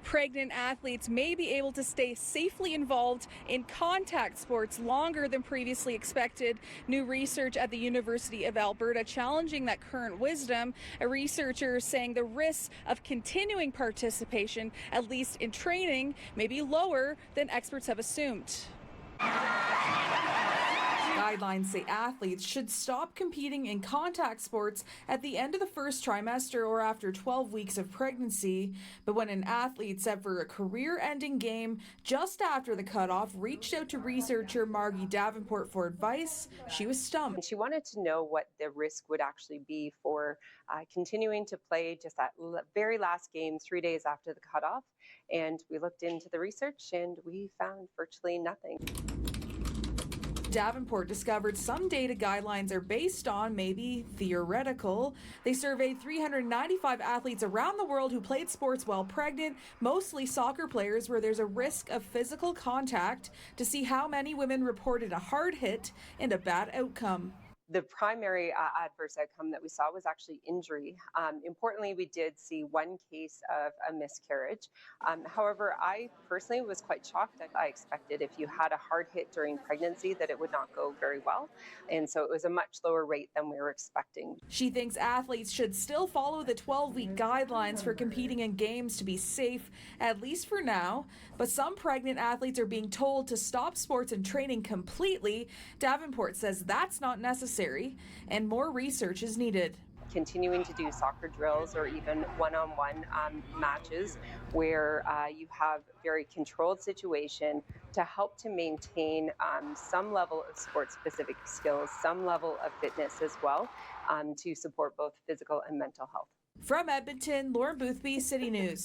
Pregnant athletes may be able to stay safely involved in contact sports longer than previously expected. New research at the University of Alberta challenging that current wisdom. A researcher saying the risks of continuing participation, at least in training, may be lower than experts have assumed. Guidelines say athletes should stop competing in contact sports at the end of the first trimester or after 12 weeks of pregnancy. But when an athlete set for a career-ending game just after the cutoff reached out to researcher Margie Davenport for advice, she was stumped. She wanted to know what the risk would actually be for continuing to play just that very last game 3 days after the cutoff. And we looked into the research and we found virtually nothing. Davenport discovered some data guidelines are based on may be theoretical. They surveyed 395 athletes around the world who played sports while pregnant, mostly soccer players where there's a risk of physical contact, to see how many women reported a hard hit and a bad outcome. The primary adverse outcome that we saw was actually injury. Importantly, we did see one case of a miscarriage. However, I personally was quite shocked. I expected if you had a hard hit during pregnancy that it would not go very well. And so it was a much lower rate than we were expecting. She thinks athletes should still follow the 12-week guidelines for competing in games to be safe, at least for now. But some pregnant athletes are being told to stop sports and training completely. Davenport says that's not necessary and more research is needed. Continuing to do soccer drills or even one-on-one matches where you have very controlled situation to help to maintain some level of sports-specific skills, some level of fitness as well, to support both physical and mental health. From Edmonton, Lauren Boothby, City News.